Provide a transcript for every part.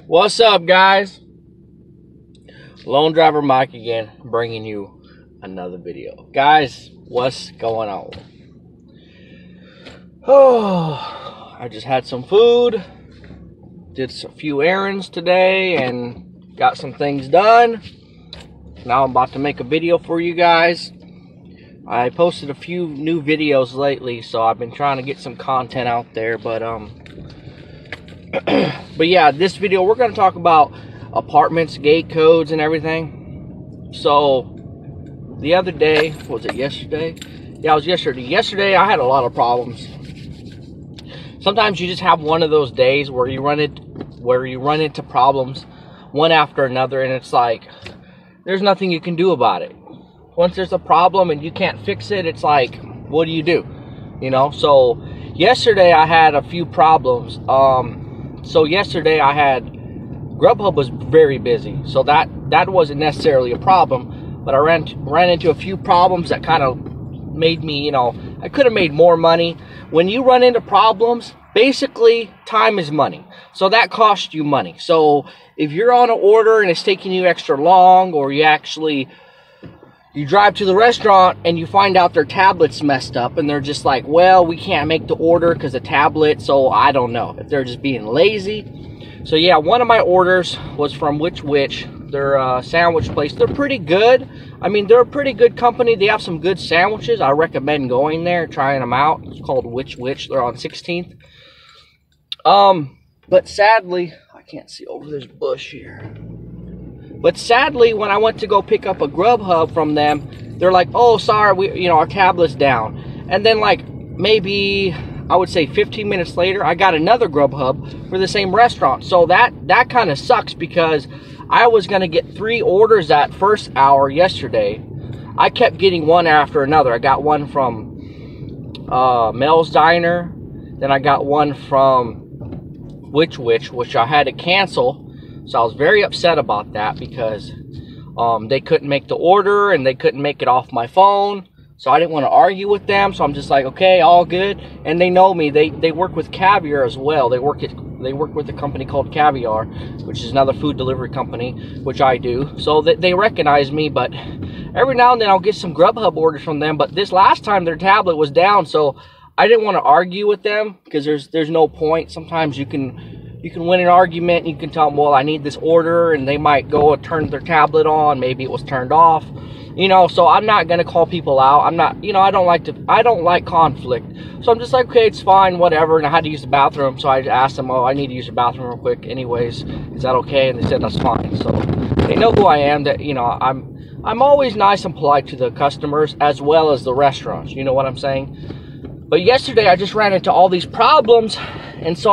What's up, guys? Lone Driver Mike again, bringing you another video. Guys, what's going on? Oh, I just had some food, did a few errands today, and got some things done. Now I'm about to make a video for you guys. I posted a few new videos lately, so I've been trying to get some content out there, but yeah, this video we're going to talk about apartments, gate codes, and everything. So the other day, was it yesterday? Yeah, it was yesterday. Yesterday I had a lot of problems. Sometimes you just have one of those days where you run into problems one after another, and it's like there's nothing you can do about it. Once there's a problem and you can't fix it, it's like, what do you do? You know, so yesterday I had a few problems. So yesterday I had, Grubhub was very busy, so that wasn't necessarily a problem, but I ran into a few problems that kind of made me, you know, I could have made more money. When you run into problems, basically time is money, so that costs you money. So if you're on an order and it's taking you extra long, or you drive to the restaurant and you find out their tablet's messed up and they're just like, well, we can't make the order because of tablet, so I don't know if they're just being lazy. So yeah, one of my orders was from Which. They're a sandwich place. They're pretty good. I mean, they're a pretty good company. They have some good sandwiches. I recommend going there, trying them out. It's called Which. They're on 16th. But sadly, I can't see over this bush here. But sadly, when I went to go pick up a Grubhub from them, they're like, oh, sorry, our tablet's down. And then, like, maybe, I would say 15 minutes later, I got another Grubhub for the same restaurant. So that kind of sucks, because I was going to get 3 orders that first hour yesterday. I kept getting one after another. I got one from Mel's Diner. Then I got one from which I had to cancel. So I was very upset about that, because they couldn't make the order and they couldn't make it off my phone. So I didn't want to argue with them. So I'm just like, okay, all good. And they know me. They work with Caviar as well. They work with a company called Caviar, which is another food delivery company, which I do. So they recognize me. But every now and then I'll get some Grubhub orders from them. But this last time their tablet was down, so I didn't want to argue with them, because there's no point. Sometimes you can win an argument, and you can tell them, well, I need this order, and they might go and turn their tablet on. Maybe it was turned off, so I'm not going to call people out. I'm not, I don't like conflict. So I'm just like, okay, it's fine, whatever. And I had to use the bathroom, so I asked them, oh, I need to use the bathroom real quick anyways. Is that okay? And they said, that's fine. So they know who I am, that, I'm always nice and polite to the customers as well as the restaurants. You know what I'm saying? But yesterday I just ran into all these problems, and so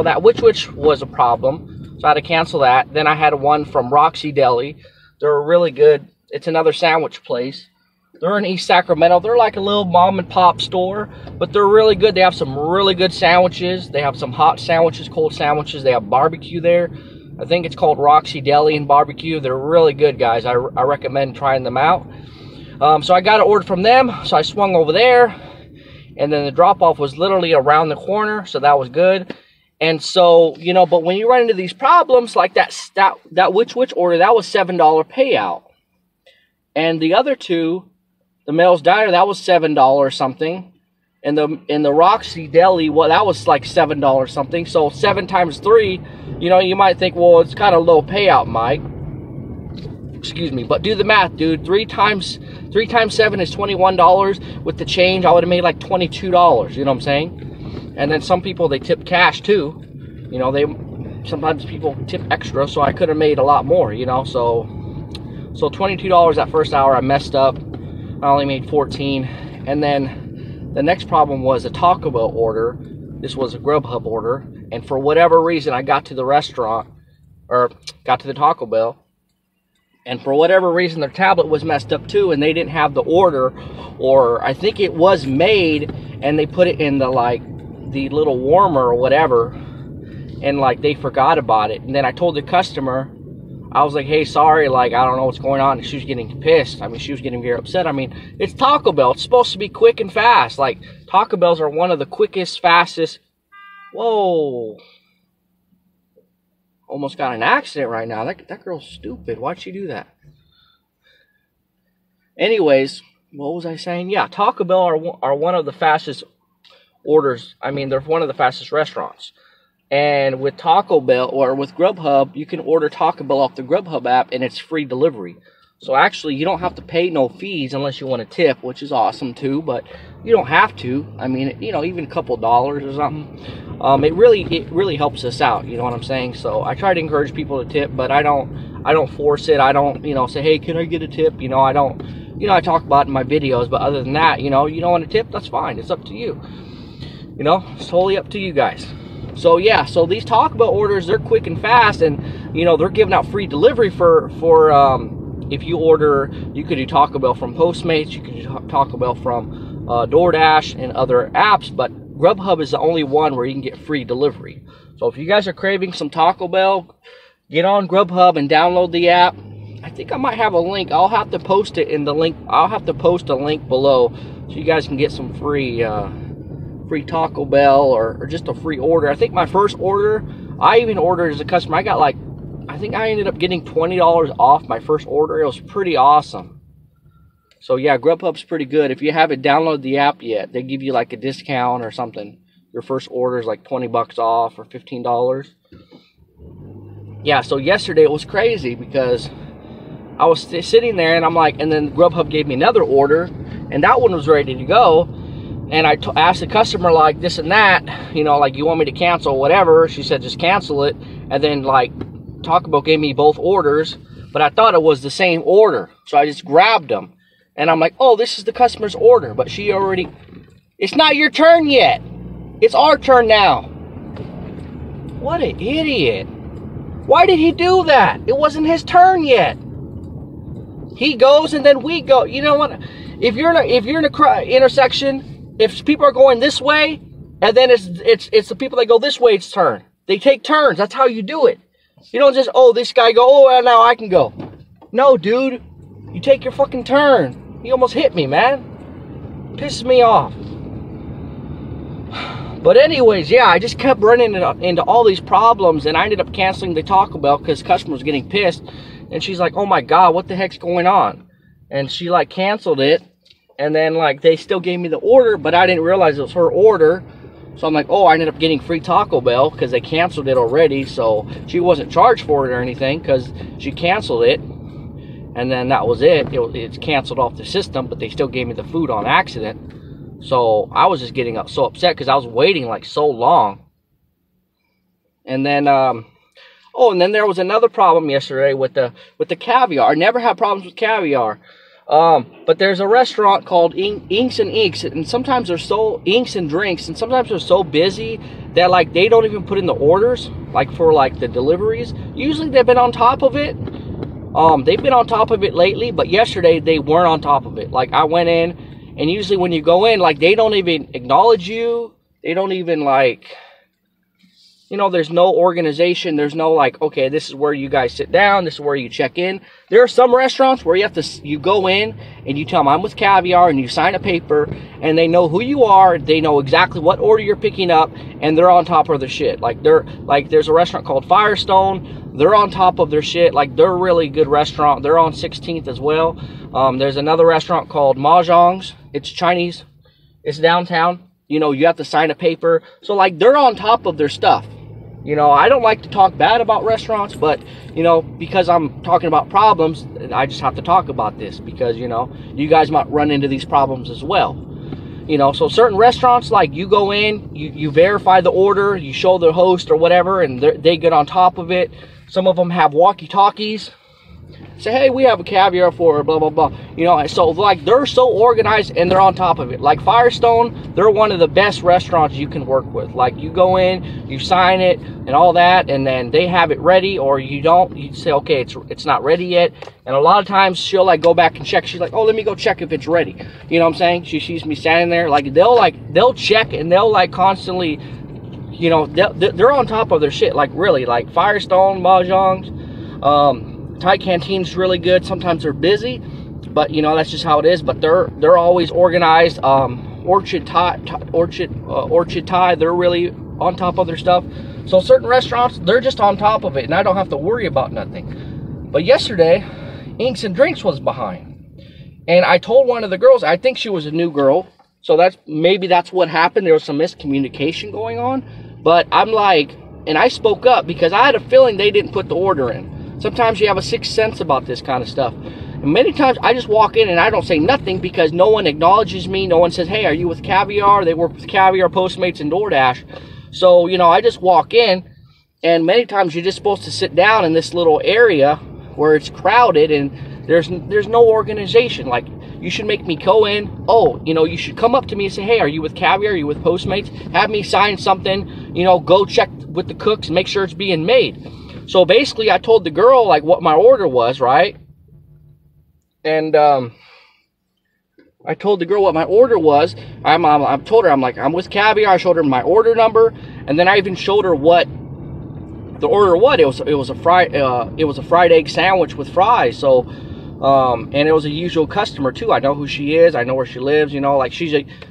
that which was a problem, so I had to cancel that. Then I had one from Roxy Deli. They're really good. It's another sandwich place. They're in East Sacramento. They're like a little mom and pop store, but they're really good. They have some really good sandwiches. They have some hot sandwiches, cold sandwiches. They have barbecue there. I think it's called Roxy Deli and Barbecue. They're really good, guys. I recommend trying them out. So I got an order from them, so I swung over there. And then the drop-off was literally around the corner, so that was good. And so, but when you run into these problems, like that which order, that was $7 payout. And the other two, the Mel's Diner, that was $7 something. And the Roxy Deli, well, that was like $7 something. So 7 times 3, you might think, well, it's kind of low payout, Mike. Excuse me, but do the math, dude. 3 times 7 is $21 with the change. I would have made like $22, you know what I'm saying? And then some people, they tip cash too. Sometimes people tip extra, so I could have made a lot more, so $22 that first hour I messed up. I only made 14. And then the next problem was a Taco Bell order. This was a Grubhub order, and for whatever reason I got to the restaurant, or got to the Taco Bell, and for whatever reason their tablet was messed up too, and they didn't have the order, or I think it was made and they put it in the little warmer or whatever, and they forgot about it. And then I told the customer, I was like, hey, sorry, I don't know what's going on. And she was getting pissed. I mean, she was getting very upset. I mean, it's Taco Bell. It's supposed to be quick and fast. Taco Bells are one of the quickest, fastest. Whoa. almost got an accident right now. That girl's stupid. Why'd she do that? Anyways, what was I saying? Yeah, Taco Bell are one of the fastest orders. I mean, they're one of the fastest restaurants. And with Taco Bell or with Grubhub, you can order Taco Bell off the Grubhub app and it's free delivery. So actually, you don't have to pay no fees unless you want to tip, which is awesome too, but you don't have to. I mean, you know, even a couple dollars or something. It really helps us out, you know what I'm saying? So I try to encourage people to tip, but I don't force it. I don't, you know, say, hey, can I get a tip? You know, I don't, you know, I talk about it in my videos, but other than that, you know, you don't want to tip, that's fine. It's up to you. You know, it's totally up to you guys. So yeah, so these Taco Bell orders, they're quick and fast, and you know, they're giving out free delivery for if you order, you could do Taco Bell from Postmates, you could do Taco Bell from Doordash and other apps, but Grubhub is the only one where you can get free delivery. So if you guys are craving some Taco Bell, get on Grubhub and download the app. I think I might have a link. I'll have to post it in the link. I'll have to post a link below so you guys can get some free Taco Bell or just a free order. I think my first order, I even ordered as a customer, I got like, I think I ended up getting $20 off my first order. It was pretty awesome. So yeah, Grubhub's pretty good. If you haven't downloaded the app yet, they give you like a discount or something. Your first order is like 20 bucks off or $15. Yeah, so yesterday it was crazy because I was sitting there and I'm like, and then Grubhub gave me another order and that one was ready to go. And I asked the customer like this and that, you know, like, you want me to cancel whatever? She said, just cancel it. And then like Taco Bell gave me both orders, but I thought it was the same order. So I just grabbed them. And I'm like, oh, this is the customer's order. But she already, it's not your turn yet. It's our turn now. What an idiot. Why did he do that? It wasn't his turn yet. He goes and then we go. You know what? If you're in a intersection, if people are going this way, and then it's the people that go this way, it's turn. They take turns. That's how you do it. You don't just, oh, this guy go, oh, well, now I can go. No, dude. You take your fucking turn. He almost hit me, man. Pisses me off. But anyways, yeah, I just kept running into all these problems, and I ended up canceling the Taco Bell because customers were getting pissed. And she's like, oh my God, what the heck's going on? And she like canceled it. And then like they still gave me the order, but I didn't realize it was her order. So I'm like, oh, I ended up getting free Taco Bell because they canceled it already. So she wasn't charged for it or anything because she canceled it. And then that was it. It's canceled off the system, but they still gave me the food on accident. So I was just getting so upset because I was waiting like so long. And then, oh, and then there was another problem yesterday with the caviar. I never had problems with caviar. But there's a restaurant called Inks and Inks, and sometimes they're so Inks and Drinks, and sometimes they're so busy that like they don't even put in the orders, like for like the deliveries. Usually they've been on top of it. They've been on top of it lately, but yesterday they weren't on top of it. Like I went in, and usually when you go in, like they don't even acknowledge you. They don't even like, you know, there's no organization. There's no like, okay, this is where you guys sit down. This is where you check in. There are some restaurants where you go in and you tell them I'm with Caviar and you sign a paper and they know who you are. They know exactly what order you're picking up and they're on top of their shit. Like there's a restaurant called Firestone. They're on top of their shit. Like they're a really good restaurant. They're on 16th as well. There's another restaurant called Mahjong's. It's Chinese. It's downtown. You know, you have to sign a paper. So like they're on top of their stuff. You know, I don't like to talk bad about restaurants, but, you know, because I'm talking about problems, I just have to talk about this because, you know, you guys might run into these problems as well. You know, so certain restaurants, like you go in, you verify the order, you show the host or whatever, and they get on top of it. Some of them have walkie-talkies. Say, hey, we have a caviar for blah, blah, blah. You know, so like they're so organized and they're on top of it. Like Firestone, they're one of the best restaurants you can work with. Like you go in, you sign it and all that, and then they have it ready, or you don't. You say, okay, it's not ready yet. And a lot of times she'll like go back and check. She's like, oh, let me go check if it's ready. You know what I'm saying? She sees me standing there. Like they'll check and they'll like constantly, you know, they're on top of their shit. Like really, like Firestone, Mahjong's, Thai Canteen's really good. Sometimes they're busy, but you know that's just how it is. But they're always organized. Orchid Thai, they're really on top of their stuff. So certain restaurants, they're just on top of it, and I don't have to worry about nothing. But yesterday, Inks and Drinks was behind. And I told one of the girls, I think she was a new girl, so maybe that's what happened. There was some miscommunication going on. But I'm like, and I spoke up because I had a feeling they didn't put the order in. Sometimes you have a sixth sense about this kind of stuff. And many times I just walk in and I don't say nothing because no one acknowledges me. No one says, hey, are you with Caviar? They work with Caviar, Postmates, and Doordash. So, you know, I just walk in, and many times you're just supposed to sit down in this little area where it's crowded and there's no organization. Like, you should make me go in. Oh, you know, you should come up to me and say, hey, are you with Caviar? Are you with Postmates? Have me sign something, you know, go check with the cooks and make sure it's being made. So basically, I told the girl, like, what my order was, right? And I told the girl what my order was. I told her, I'm like, I'm with Caviar. I showed her my order number, and then I even showed her what the order was. It was a fried egg sandwich with fries. So, and it was a usual customer too. I know who she is. I know where she lives. You know, like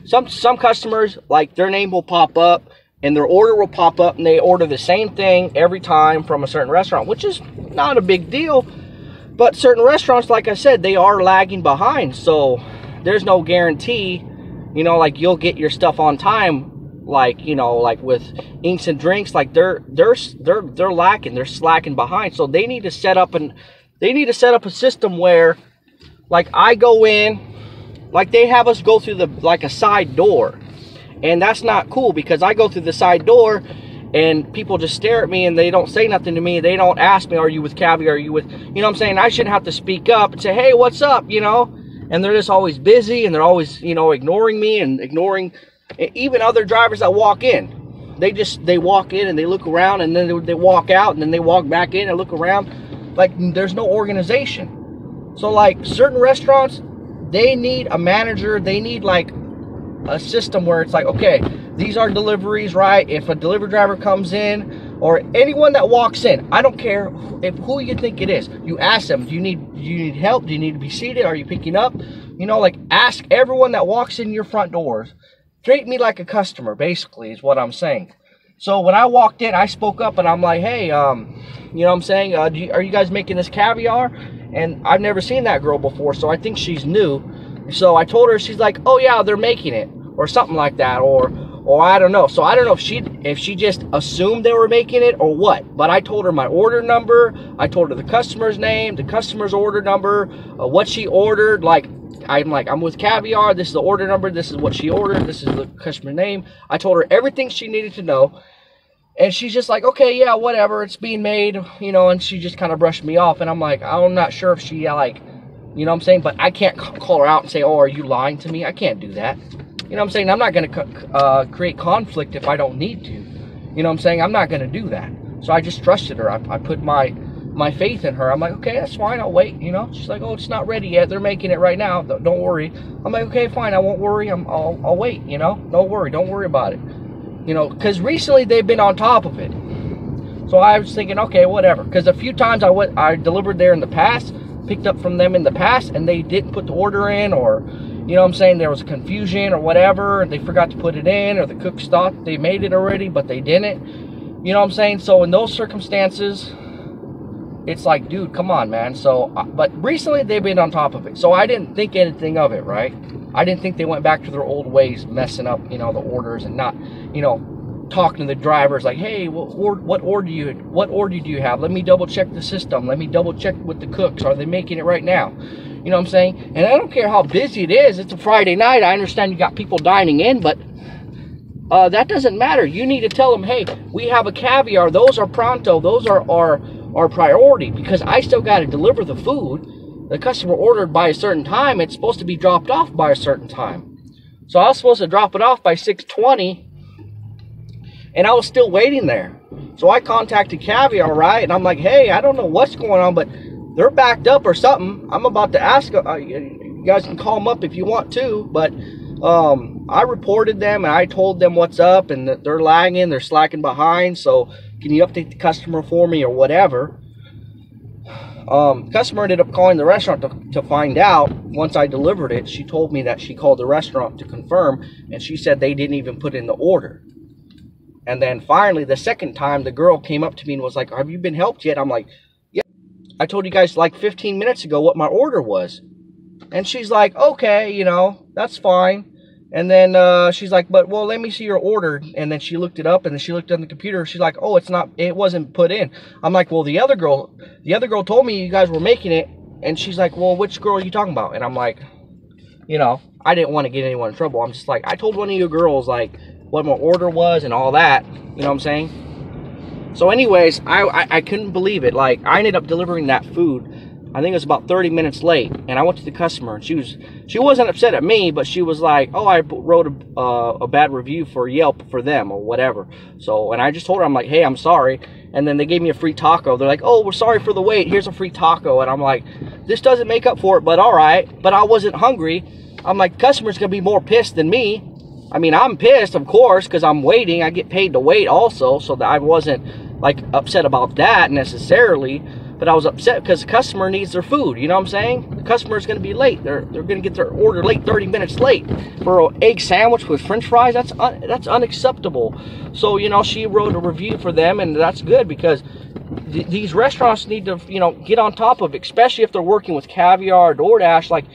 some customers, like, their name will pop up and their order will pop up, and they order the same thing every time from a certain restaurant, which is not a big deal. But certain restaurants, like I said, they are lagging behind. So there's no guarantee, you know, like, you'll get your stuff on time. Like, you know, like with Inks and Drinks, like they're lacking, they're slacking behind. So they need to set up a system where, like, I go in, like, they have us go through a side door, and that's not cool because I go through the side door and people just stare at me and they don't say nothing to me. They don't ask me, are you with Caviar? Are you with, you know what I'm saying? I shouldn't have to speak up and say, hey, what's up, you know? And they're just always busy, and they're always, you know, ignoring me and ignoring even other drivers that walk in. They walk in and they look around, and then they walk out, and then they walk back in and look around. Like, there's no organization. So, like, certain restaurants, they need a manager. They need, like, a system where it's like, okay, these are deliveries, right? If a delivery driver comes in, or anyone that walks in, I don't care who you think it is, you ask them, do you need help? Do you need to be seated? Are you picking up? You know, like, ask everyone that walks in your front doors. Treat me like a customer, basically, is what I'm saying. So when I walked in, I spoke up, and I'm like, hey, you know what I'm saying? Are you guys making this Caviar? And I've never seen that girl before, so I think she's new. So I told her, she's like, oh yeah, they're making it, or something like that, or I don't know. So I don't know if she just assumed they were making it or what. But I told her my order number. I told her the customer's name, the customer's order number, what she ordered. Like, I'm with Caviar. This is the order number. This is what she ordered. This is the customer name. I told her everything she needed to know. And she's just like, okay, yeah, whatever. It's being made, you know, and she just kind of brushed me off. And I'm like, I'm not sure if she, like, you know what I'm saying? But I can't call her out and say, oh, are you lying to me? I can't do that. You know what I'm saying? I'm not going to create conflict if I don't need to. You know what I'm saying? I'm not going to do that. So I just trusted her. I put my faith in her. I'm like, okay, that's fine. I'll wait. You know? She's like, oh, it's not ready yet. They're making it right now. Don't worry. I'm like, okay, fine. I won't worry. I'll wait. You know? Don't worry. Don't worry about it. You know? Because recently they've been on top of it. So I was thinking, okay, whatever. Because a few times I delivered there in the past, picked up from them in the past, and they didn't put the order in, or, you know what I'm saying, there was a confusion or whatever, and they forgot to put it in, or the cooks thought they made it already, but they didn't. You know what I'm saying? So in those circumstances, it's like, dude, come on, man. So, but recently they've been on top of it. So I didn't think anything of it, right? I didn't think they went back to their old ways, messing up, you know, the orders, and not, you know, talking to the drivers like, hey, what order do you have? Let me double check the system. Let me double check with the cooks. Are they making it right now? You know what I'm saying? And I don't care how busy it is. It's a Friday night. I understand you got people dining in, but that doesn't matter. You need to tell them, hey, we have a Caviar. Those are pronto. Those are our priority, because I still got to deliver the food. The customer ordered by a certain time. It's supposed to be dropped off by a certain time. So I was supposed to drop it off by 6:20, and I was still waiting there. So I contacted Caviar, right? And I'm like, hey, I don't know what's going on, but they're backed up or something. I'm about to ask, you guys can call them up if you want to, but I reported them, and I told them what's up, and that they're lagging, they're slacking behind, so can you update the customer for me or whatever? Customer ended up calling the restaurant to find out. Once I delivered it, she told me that she called the restaurant to confirm, and she said they didn't even put in the order. And then finally, the second time, the girl came up to me and was like, have you been helped yet? I'm like, yeah, I told you guys like 15 minutes ago what my order was. And she's like, okay, you know, that's fine. And then she's like, but, well, let me see your order. And then she looked it up, and then she looked on the computer. She's like, oh, it wasn't put in. I'm like, well, the other girl told me you guys were making it. And she's like, well, which girl are you talking about? And I'm like, you know, I didn't want to get anyone in trouble. I'm just like, I told one of you girls, like, what my order was and all that. You know what I'm saying? So anyways, I couldn't believe it. Like, I ended up delivering that food. I think it was about 30 minutes late, and I went to the customer, and she wasn't upset at me, but she was like, oh, I wrote a bad review for Yelp for them or whatever. So, and I just told her, I'm like, hey, I'm sorry. And then they gave me a free taco. They're like, oh, we're sorry for the wait. Here's a free taco. And I'm like, this doesn't make up for it, but all right. But I wasn't hungry. I'm like, customer's going to be more pissed than me. I mean, I'm pissed, of course, because I'm waiting. I get paid to wait also, so that I wasn't, like, upset about that necessarily. But I was upset because the customer needs their food. You know what I'm saying? The customer is going to be late. They're going to get their order late, 30 minutes late. For an egg sandwich with french fries, that's unacceptable. So, you know, she wrote a review for them, and that's good because these restaurants need to, you know, get on top of it, especially if they're working with Caviar or Doordash. Like,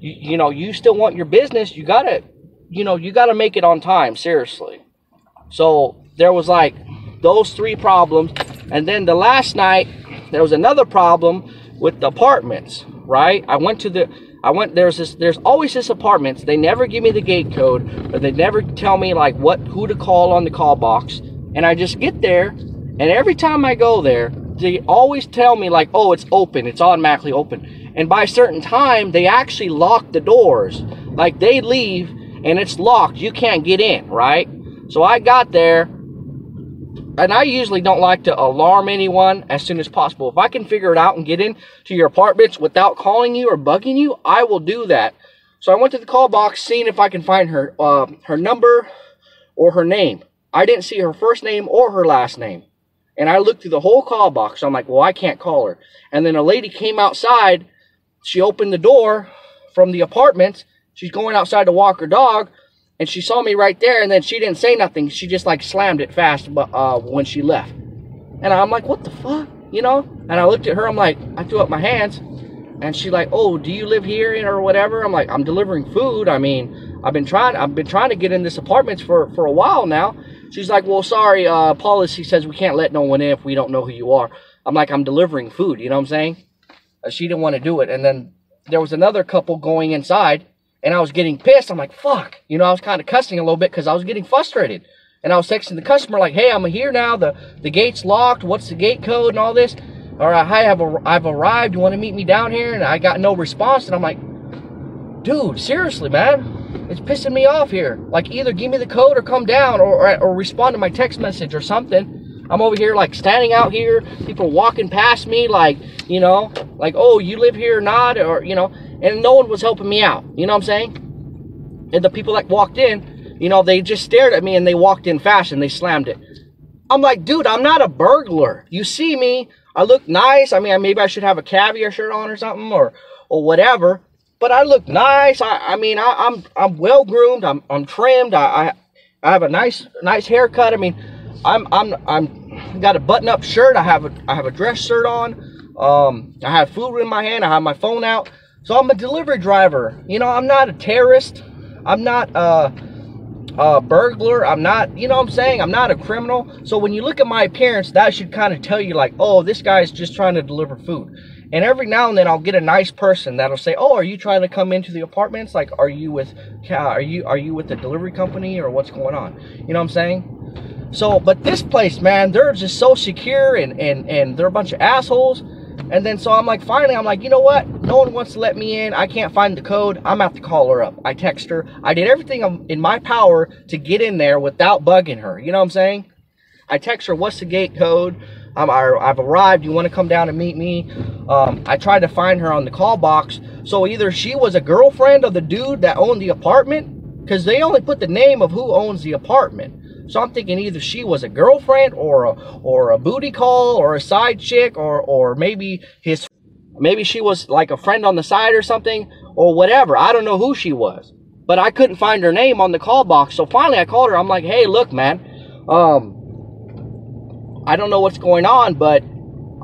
you know, you still want your business. You got to, you know, you got to make it on time, seriously. So there was like those 3 problems. And then the last night, there was another problem with the apartments, right? There's always this apartments. They never give me the gate code, or they never tell me like who to call on the call box. And I just get there, and every time I go there, they always tell me like, oh, it's open, it's automatically open. And by a certain time, they actually lock the doors. Like, they leave and it's locked, you can't get in, right? So I got there, and I usually don't like to alarm anyone as soon as possible. If I can figure it out and get in to your apartments without calling you or bugging you, I will do that. So I went to the call box, seeing if I can find her number or her name. I didn't see her first name or her last name. And I looked through the whole call box. So I'm like, well, I can't call her. And then a lady came outside. She opened the door from the apartment. She's going outside to walk her dog. And she saw me right there, and then she didn't say nothing. She just, like, slammed it fast when she left. And I'm like, what the fuck? You know? And I looked at her. I'm like, I threw up my hands. And she's like, oh, do you live here or whatever? I'm like, I'm delivering food. I mean, I've been trying to get in this apartment for a while now. She's like, well, sorry, policy says we can't let no one in if we don't know who you are. I'm like, I'm delivering food. You know what I'm saying? She didn't want to do it. And then there was another couple going inside. And I was getting pissed. I'm like, fuck. You know, I was kind of cussing a little bit because I was getting frustrated. And I was texting the customer like, hey, I'm here now. The gate's locked. What's the gate code and all this? All right, hi, I've arrived. You want to meet me down here? And I got no response. And I'm like, dude, seriously, man. It's pissing me off here. Like, either give me the code or come down or respond to my text message or something. I'm over here, like, standing out here. People walking past me like, you know, like, oh, you live here or not? Or, you know. And no one was helping me out. You know what I'm saying? And the people that walked in, you know, they just stared at me and they walked in fast and they slammed it. I'm like, dude, I'm not a burglar. You see me. I look nice. I mean, maybe I should have a Caviar shirt on or something or whatever. But I look nice. I mean, I'm well groomed. I'm trimmed. I have a nice haircut. I mean, I'm got a button up shirt. I have a dress shirt on. I have food in my hand. I have my phone out. So I'm a delivery driver. You know, I'm not a terrorist. I'm not a burglar. I'm not, you know what I'm saying? I'm not a criminal. So when you look at my appearance, that should kind of tell you like, oh, this guy's just trying to deliver food. And every now and then I'll get a nice person that'll say, oh, are you trying to come into the apartments? Like, are you with the delivery company or what's going on? You know what I'm saying? So, but this place, man, they're just so secure and they're a bunch of assholes. And then so I'm like, finally, I'm like, you know what? No one wants to let me in. I can't find the code. I'm going to have to call her up. I text her. I did everything in my power to get in there without bugging her. You know what I'm saying? I text her, what's the gate code? I've arrived. You want to come down and meet me? I tried to find her on the call box. So either she was a girlfriend of the dude that owned the apartment, because they only put the name of who owns the apartment. So I'm thinking either she was a girlfriend or a booty call or a side chick or maybe she was like a friend on the side or something or whatever. I don't know who she was, but I couldn't find her name on the call box. So finally I called her. I'm like, hey, look, man, I don't know what's going on, but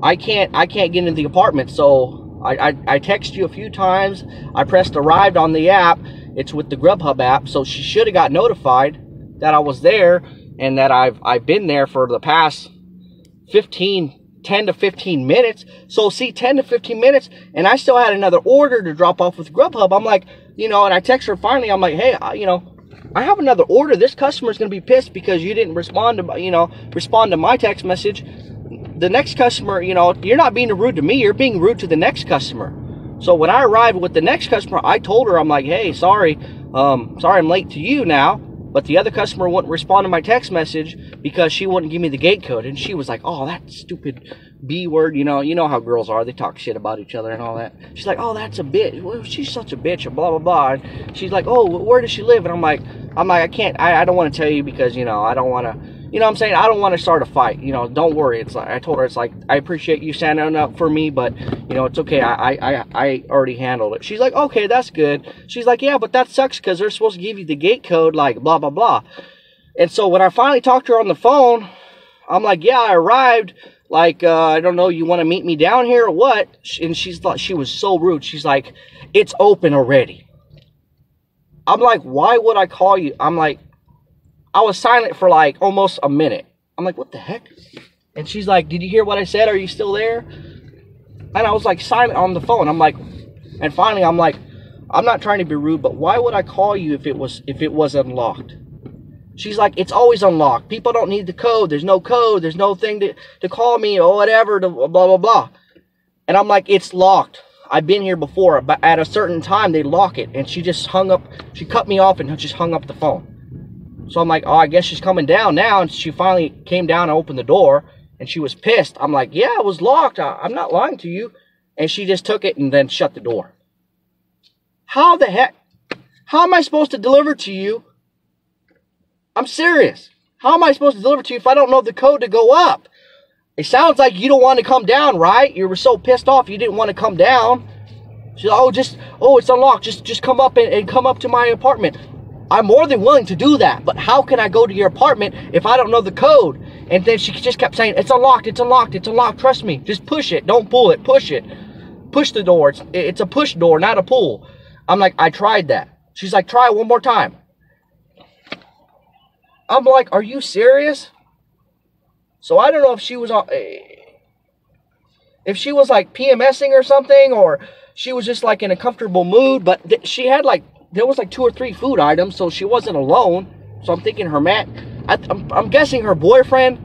I can't get into the apartment. So I text you a few times. I pressed arrived on the app. It's with the Grubhub app, so she should have got notified that I was there and that I've been there for the past 10 to 15 minutes. So see, 10 to 15 minutes, and I still had another order to drop off with Grubhub. I'm like, you know, and I text her finally. I'm like, hey, you know, I have another order. This customer's gonna be pissed because you didn't respond to my text message. The next customer, you know, you're not being rude to me, you're being rude to the next customer. So when I arrived with the next customer, I told her, I'm like, hey, sorry I'm late to you now, but the other customer wouldn't respond to my text message because she wouldn't give me the gate code. And she was like, oh, that stupid B word, you know how girls are, they talk shit about each other and all that. She's like, oh, that's a bitch, well, she's such a bitch, and blah, blah, blah. And she's like, oh, where does she live? And I'm like, I don't want to tell you because, you know, I don't want to, you know what I'm saying? I don't want to start a fight. You know, don't worry. It's like, I told her, it's like, I appreciate you standing up for me, but, you know, it's okay. I already handled it. She's like, okay, that's good. She's like, yeah, but that sucks because they're supposed to give you the gate code, like, blah, blah, blah. And so when I finally talked to her on the phone, I'm like, yeah, I arrived. Like, I don't know, you want to meet me down here or what? And she was so rude. She's like, it's open already. I'm like, why would I call you? I'm like, I was silent for like almost a minute. I'm like, what the heck? And she's like, did you hear what I said? Are you still there? And I was like silent on the phone. I'm like, and finally I'm like, I'm not trying to be rude, but why would I call you if it was unlocked? She's like, it's always unlocked. People don't need the code. There's no code. There's no thing to call me or whatever, to blah, blah, blah. And I'm like, it's locked. I've been here before, but at a certain time they lock it. And she just hung up. She cut me off and just hung up the phone. So I'm like, oh, I guess she's coming down now. And she finally came down and opened the door. And she was pissed. I'm like, yeah, it was locked. I'm not lying to you. And she just took it and then shut the door. How the heck? How am I supposed to deliver to you? I'm serious. How am I supposed to deliver to you if I don't know the code to go up? It sounds like you don't want to come down, right? You were so pissed off you didn't want to come down. She's like, it's unlocked. Just come up and come up to my apartment. I'm more than willing to do that, but how can I go to your apartment if I don't know the code? And then she just kept saying, it's unlocked, it's unlocked, it's unlocked. Trust me, just push it. Don't pull it, push it. Push the door. It's a push door, not a pull. I'm like, I tried that. She's like, try it one more time. I'm like, are you serious? So I don't know if she was like PMSing or something, or she was just like in a comfortable mood, but she had like, there was like 2 or 3 food items, so she wasn't alone. So I'm thinking I'm guessing her boyfriend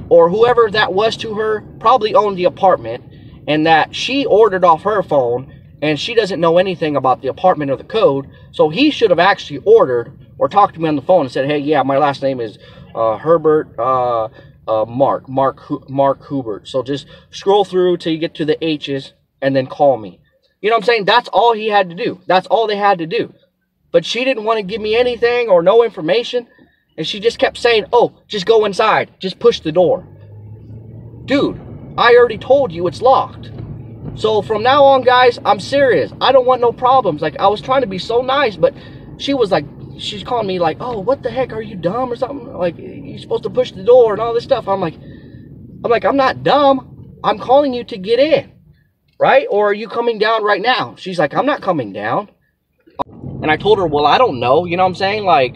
or whoever that was to her probably owned the apartment, and that she ordered off her phone and she doesn't know anything about the apartment or the code. So he should have actually ordered or talked to me on the phone and said, hey, yeah, my last name is Herbert Mark Hubert. So just scroll through till you get to the H's and then call me. You know what I'm saying? That's all he had to do. That's all they had to do. But she didn't want to give me anything or no information. And she just kept saying, oh, just go inside. Just push the door. Dude, I already told you it's locked. So from now on, guys, I'm serious. I don't want no problems. Like, I was trying to be so nice, but she was like, she's calling me like, oh, what the heck? Are you dumb or something? Like, you're supposed to push the door and all this stuff. I'm like, I'm not dumb. I'm calling you to get in. Right? Or are you coming down right now? She's like, I'm not coming down. And I told her, well, I don't know. You know what I'm saying? Like,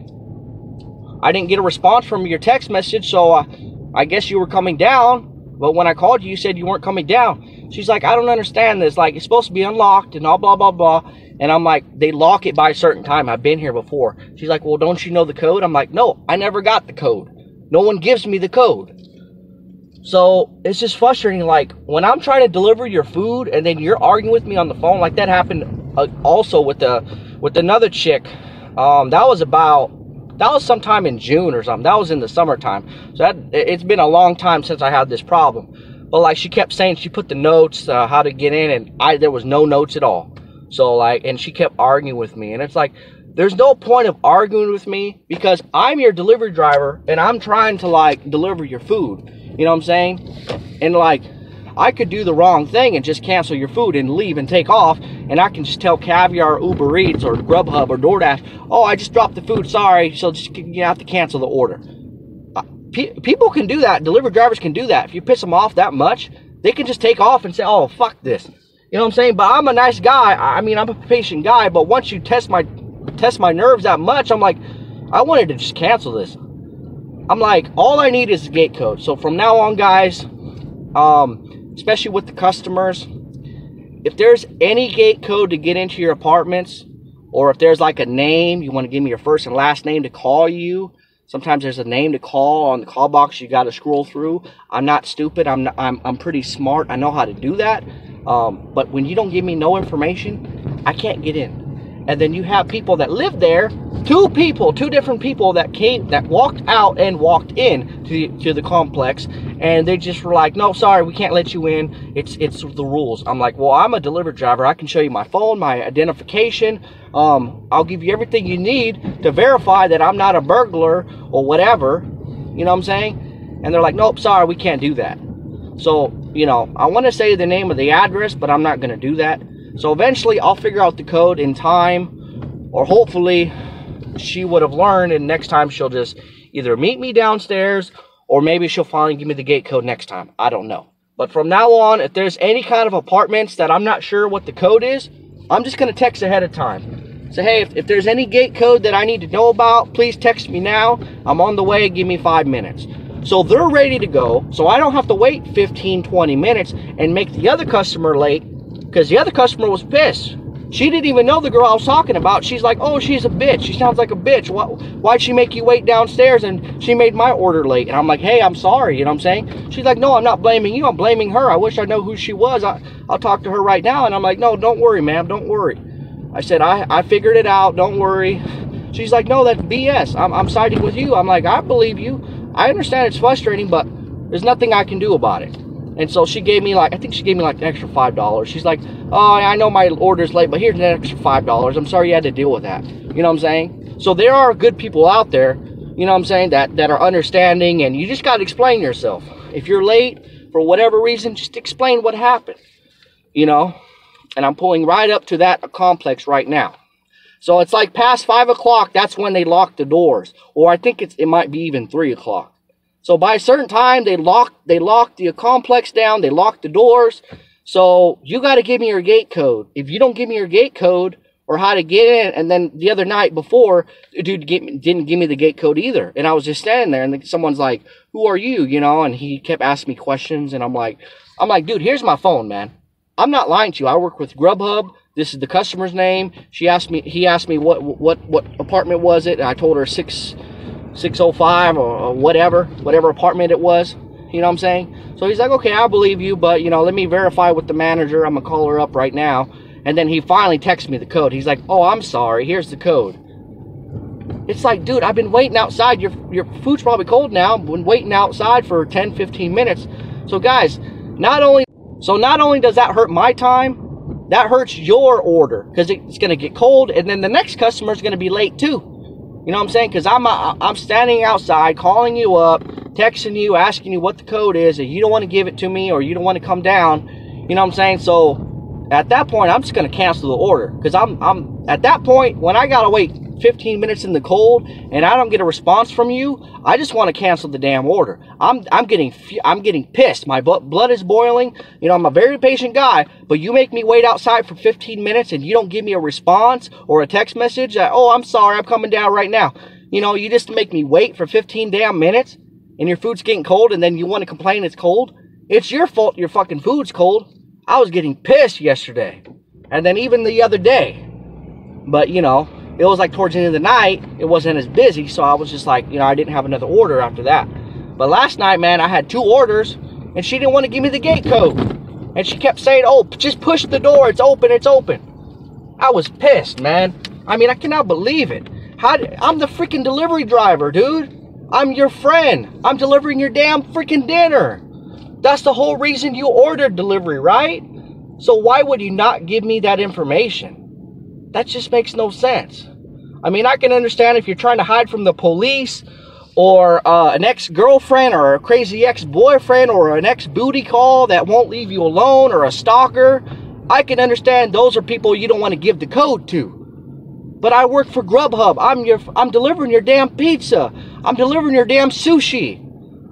I didn't get a response from your text message, so I guess you were coming down. But when I called you, you said you weren't coming down. She's like, I don't understand this. Like, it's supposed to be unlocked and all blah, blah, blah. And I'm like, they lock it by a certain time. I've been here before. She's like, well, don't you know the code? I'm like, no, I never got the code. No one gives me the code. So it's just frustrating. Like, when I'm trying to deliver your food and then you're arguing with me on the phone, like that happened also with another chick. That was sometime in June or something. That was in the summertime. So it's been a long time since I had this problem. But like, she kept saying she put the notes how to get in, and there was no notes at all. So like, and she kept arguing with me, and it's like, there's no point of arguing with me because I'm your delivery driver and I'm trying to like deliver your food. You know what I'm saying? And like, I could do the wrong thing and just cancel your food and leave and take off, and I can just tell Caviar, Uber Eats, or Grubhub or Doordash, oh, I just dropped the food, sorry, so just, you have to cancel the order. people can do that. Delivery drivers can do that. If you piss them off that much, they can just take off and say, oh, fuck this. You know what I'm saying? But I'm a nice guy. I mean, I'm a patient guy, but once you test my nerves that much, I'm like, I wanted to just cancel this. I'm like, all I need is a gate code. So from now on, guys, especially with the customers, if there's any gate code to get into your apartments, or if there's like a name, you want to give me your first and last name to call you. Sometimes there's a name to call on the call box. You got to scroll through. I'm not stupid. I'm pretty smart. I know how to do that. But when you don't give me no information, I can't get in. And then you have people that live there. Two different people that walked out and walked in to the complex, and they just were like, no, sorry, we can't let you in. It's the rules. I'm like, well, I'm a delivery driver. I can show you my phone, my identification. I'll give you everything you need to verify that I'm not a burglar or whatever. You know what I'm saying? And they're like, nope, sorry, we can't do that. So, you know, I want to say the name of the address, but I'm not going to do that. So eventually I'll figure out the code in time, or hopefully she would have learned, and next time she'll just either meet me downstairs, or maybe she'll finally give me the gate code next time. I don't know. But from now on, if there's any kind of apartments that I'm not sure what the code is, I'm just going to text ahead of time. Say, hey, if there's any gate code that I need to know about, please text me now. I'm on the way. Give me 5 minutes. So they're ready to go. So I don't have to wait 15, 20 minutes and make the other customer late, because the other customer was pissed. She didn't even know the girl I was talking about. She's like, oh, she's a bitch. She sounds like a bitch. Why'd she make you wait downstairs and she made my order late? And I'm like, hey, I'm sorry. You know what I'm saying? She's like, no, I'm not blaming you. I'm blaming her. I wish I know who she was. I'll talk to her right now. And I'm like, no, don't worry, ma'am. Don't worry. I said, I figured it out. Don't worry. She's like, no, that's BS. I'm siding with you. I'm like, I believe you. I understand it's frustrating, but there's nothing I can do about it. And so she gave me like, I think she gave me like an extra $5. She's like, oh, I know my order's late, but here's an extra $5. I'm sorry you had to deal with that. You know what I'm saying? So there are good people out there, you know what I'm saying, that are understanding, and you just got to explain yourself. If you're late for whatever reason, just explain what happened, you know? And I'm pulling right up to that complex right now. So it's like past 5 o'clock, that's when they lock the doors. Or I think it might be even 3 o'clock. So by a certain time, they lock the complex down, they lock the doors. So you got to give me your gate code. If you don't give me your gate code or how to get in, and then the other night before, the dude didn't give me the gate code either. And I was just standing there, and someone's like, who are you, you know? And he kept asking me questions, and I'm like, dude, here's my phone, man. I'm not lying to you. I work with Grubhub. This is the customer's name. He asked me what apartment was it, and I told her 605 or whatever apartment it was. You know what I'm saying? So he's like, okay, I believe you, but, you know, let me verify with the manager. I'm going to call her up right now. And then he finally texts me the code. He's like, oh, I'm sorry. Here's the code. It's like, dude, I've been waiting outside. Your food's probably cold now. I've been waiting outside for 10, 15 minutes. So, guys, not only does that hurt my time, that hurts your order, because it's going to get cold, and then the next customer is going to be late too. You know what I'm saying? Because I'm standing outside, calling you up, texting you, asking you what the code is, and you don't want to give it to me, or you don't want to come down. You know what I'm saying? So at that point, I'm just going to cancel the order, because I'm at that point, when I got to wait 15 minutes in the cold and I don't get a response from you, I just want to cancel the damn order. I'm getting pissed. My blood is boiling. You know, I'm a very patient guy, but you make me wait outside for 15 minutes and you don't give me a response or a text message that, oh, I'm sorry, I'm coming down right now. You know, you just make me wait for 15 damn minutes, and your food's getting cold, and then you want to complain it's cold. It's your fault your fucking food's cold. I was getting pissed yesterday, and then even the other day. But, you know, it was like towards the end of the night, it wasn't as busy, so I was just like, you know, I didn't have another order after that. But last night, man, I had 2 orders, and she didn't want to give me the gate code. And she kept saying, oh, just push the door, it's open, it's open. I was pissed, man. I mean, I cannot believe it. I'm the freaking delivery driver, dude. I'm your friend. I'm delivering your damn freaking dinner. That's the whole reason you ordered delivery, right? So why would you not give me that information? That just makes no sense. I mean, I can understand if you're trying to hide from the police, or an ex-girlfriend, or a crazy ex-boyfriend, or an ex-booty call that won't leave you alone, or a stalker. I can understand those are people you don't want to give the code to. But I work for Grubhub. I'm delivering your damn pizza. I'm delivering your damn sushi.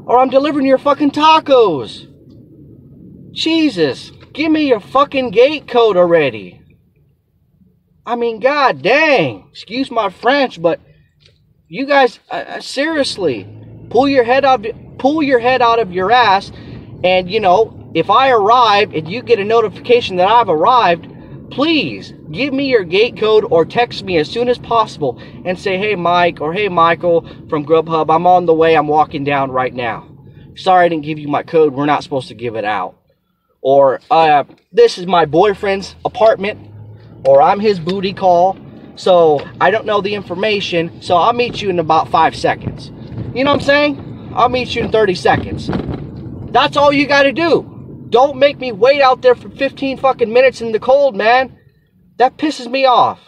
or I'm delivering your fucking tacos. Jesus, give me your fucking gate code already. I mean, god dang, excuse my French, but you guys, seriously, pull your head out of your ass, and you know, if I arrive and you get a notification that I've arrived, please give me your gate code or text me as soon as possible and say, hey Mike, or hey Michael from Grubhub, I'm on the way, I'm walking down right now. Sorry I didn't give you my code, we're not supposed to give it out. Or, this is my boyfriend's apartment, or I'm his booty call, so I don't know the information, so I'll meet you in about 5 seconds. You know what I'm saying? I'll meet you in 30 seconds. That's all you gotta do. Don't make me wait out there for 15 fucking minutes in the cold, man. That pisses me off.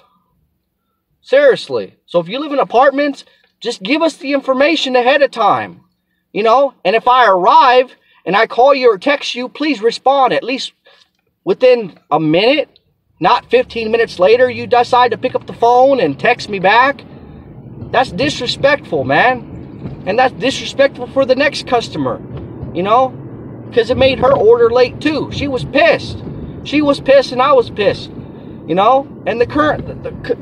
Seriously. So if you live in apartments, just give us the information ahead of time. You know? And if I arrive and I call you or text you, please respond at least within a minute. Not 15 minutes later you decide to pick up the phone and text me back. That's disrespectful, man. And that's disrespectful for the next customer. You know? Because it made her order late too. She was pissed. She was pissed and I was pissed. You know? And the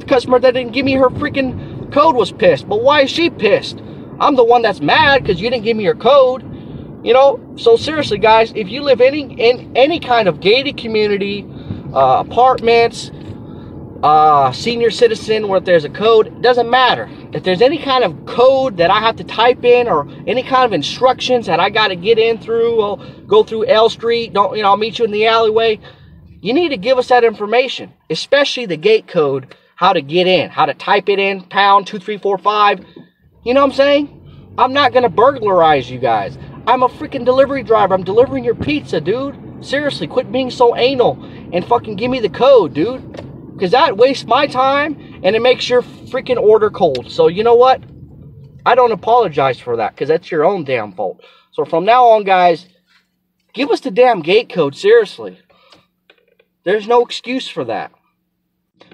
customer that didn't give me her freaking code was pissed. But why is she pissed? I'm the one that's mad because you didn't give me your code. You know? So seriously, guys, if you live in any kind of gated community, apartments, senior citizen where there's a code, it doesn't matter. If there's any kind of code that I have to type in or any kind of instructions that I got to get in through, or go through L Street, don't, you know, I'll meet you in the alleyway, you need to give us that information, especially the gate code, how to get in, how to type it in, pound 2345. You know what I'm saying? I'm not going to burglarize you guys. I'm a freaking delivery driver. I'm delivering your pizza, dude. Seriously, quit being so anal and fucking give me the code, dude. Because that wastes my time and it makes your freaking order cold. So you know what? I don't apologize for that because that's your own damn fault. So from now on, guys, give us the damn gate code, seriously. There's no excuse for that.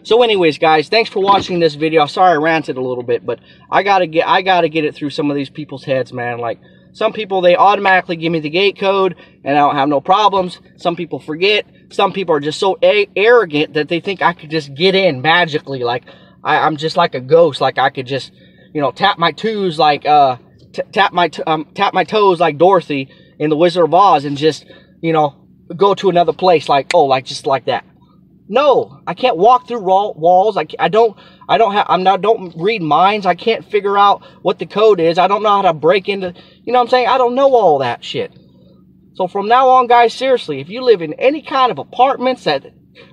So anyways, guys, thanks for watching this video. Sorry I ranted a little bit, but I gotta get it through some of these people's heads, man. Like, some people, they automatically give me the gate code and I don't have no problems. Some people forget. Some people are just so arrogant that they think I could just get in magically. Like, I'm just like a ghost. Like, I could just, you know, tap my toes like, tap my toes like Dorothy in The Wizard of Oz and just, you know, go to another place like, oh, like, just like that. No, I can't walk through walls. I don't read minds. I can't figure out what the code is. I don't know how to break into, you know what I'm saying? I don't know all that shit. So from now on, guys, seriously, if you live in any kind of apartments that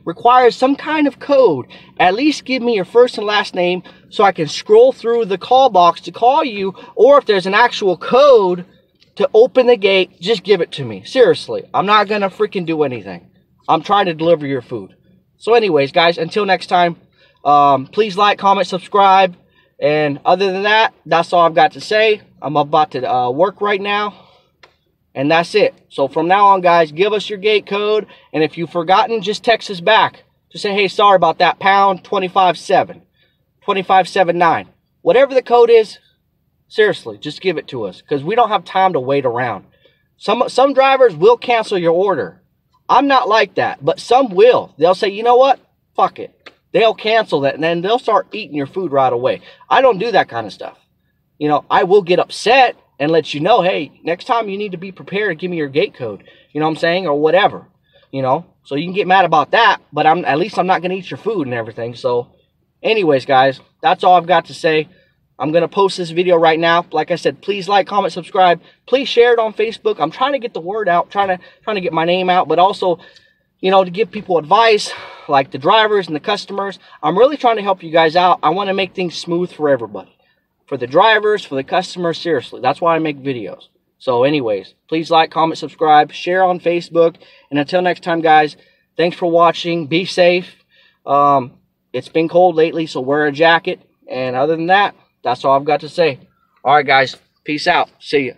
requires some kind of code, at least give me your first and last name so I can scroll through the call box to call you, or if there's an actual code to open the gate, just give it to me. Seriously, I'm not going to freaking do anything. I'm trying to deliver your food. So anyways, guys, until next time, please like, comment, subscribe. And other than that, that's all I've got to say. I'm about to work right now. And that's it. So from now on, guys, give us your gate code. And if you've forgotten, just text us back. Just say, hey, sorry about that, pound 257, 2579. Whatever the code is, seriously, just give it to us. Because we don't have time to wait around. Some drivers will cancel your order. I'm not like that, but some will. They'll say, you know what? Fuck it. They'll cancel that, and then they'll start eating your food right away. I don't do that kind of stuff. You know, I will get upset and let you know, hey, next time you need to be prepared and give me your gate code. You know what I'm saying? Or whatever. You know? So you can get mad about that, but at least I'm not going to eat your food and everything. So, anyways, guys, that's all I've got to say. I'm going to post this video right now. Like I said, please like, comment, subscribe. Please share it on Facebook. I'm trying to get the word out, trying to get my name out, but also, you know, to give people advice, like the drivers and the customers. I'm really trying to help you guys out. I want to make things smooth for everybody. For the drivers, for the customers, seriously. That's why I make videos. So anyways, please like, comment, subscribe, share on Facebook. And until next time, guys, thanks for watching. Be safe. It's been cold lately, so wear a jacket. And other than that, that's all I've got to say. All right, guys. Peace out. See ya.